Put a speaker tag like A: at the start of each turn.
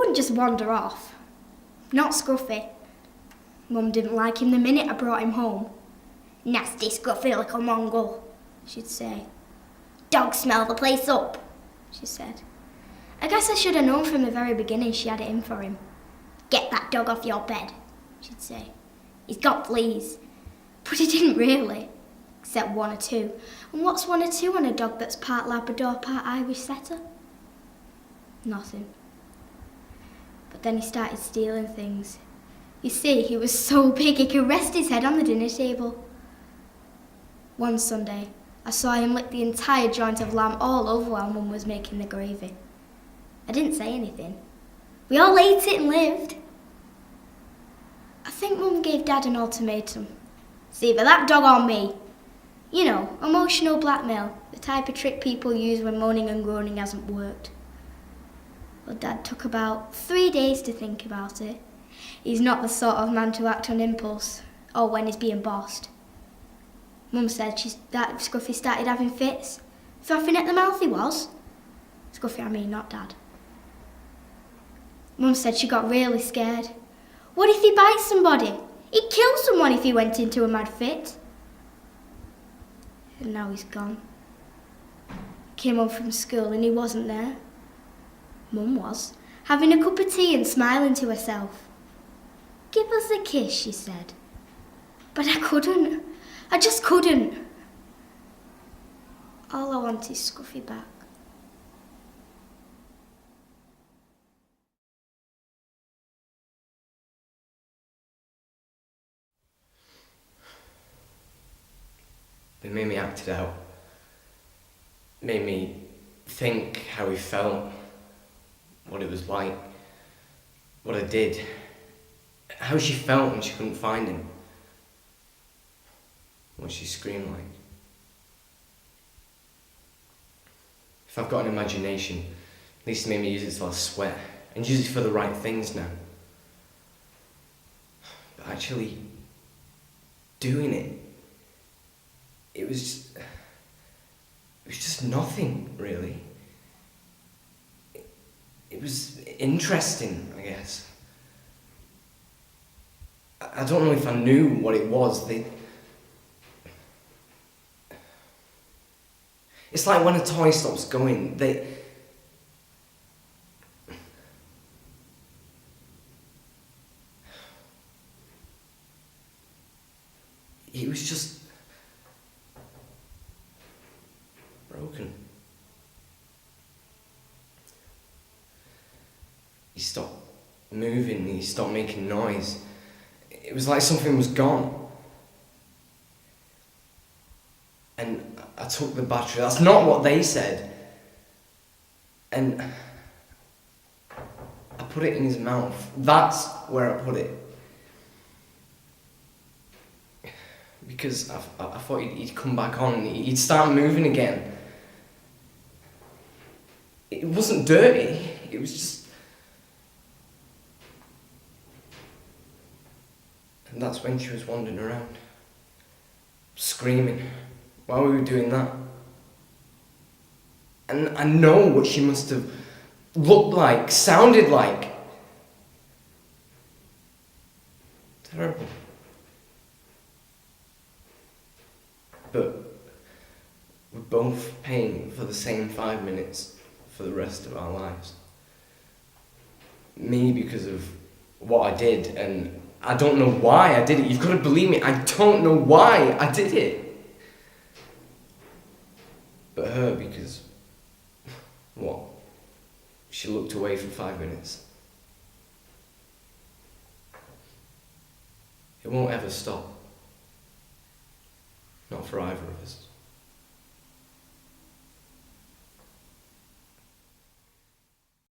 A: wouldn't just wander off. Not Scruffy. Mum didn't like him the minute I brought him home. "Nasty, scruffy little mongrel," she'd say. "Dogs smell the place up," she said. I guess I should have known from the very beginning she had it in for him. "Get that dog off your bed," she'd say. "He's got fleas." But he didn't really, except one or two. And what's one or two on a dog that's part Labrador, part Irish setter? Nothing. But then he started stealing things. You see, he was so big he could rest his head on the dinner table. One Sunday, I saw him lick the entire joint of lamb all over while Mum was making the gravy. I didn't say anything. We all ate it and lived. I think Mum gave Dad an ultimatum. "It's either that dog or me." You know, emotional blackmail, the type of trick people use when moaning and groaning hasn't worked. Well, Dad took about 3 days to think about it. He's not the sort of man to act on impulse, or when he's being bossed. Mum said that Scruffy started having fits. Frothing at the mouth he was. Scruffy, I mean, not Dad. Mum said she got really scared. What if he bites somebody? He'd kill someone if he went into a mad fit. And now he's gone. Came home from school and he wasn't there. Mum was, having a cup of tea and smiling to herself. "Give us a kiss," she said. But I couldn't. I just couldn't. All I want is Scruffy back.
B: They made me act it out. Made me think how he felt, what it was like, what I did, how she felt when she couldn't find him, what she screamed like. If I've got an imagination, at least it made me use it till I sweat, and use it for the right things now. But actually doing it, it was just nothing, really. It was interesting, I guess. I don't know if I knew what it was. It's like when a toy stops going, it was just broken. He stopped moving, he stopped making noise. It was like something was gone. And I took the battery, that's not what they said. And I put it in his mouth. That's where I put it. Because I thought he'd come back on, he'd start moving again. It wasn't dirty, it was just... And that's when she was wandering around, screaming, while we were doing that. And I know what she must have looked like, sounded like. Terrible. But we're both paying for the same 5 minutes for the rest of our lives. Me because of what I did, and I don't know why I did it. You've got to believe me, I don't know why I did it. But her because, what? She looked away for 5 minutes. It won't ever stop. Not for either of us.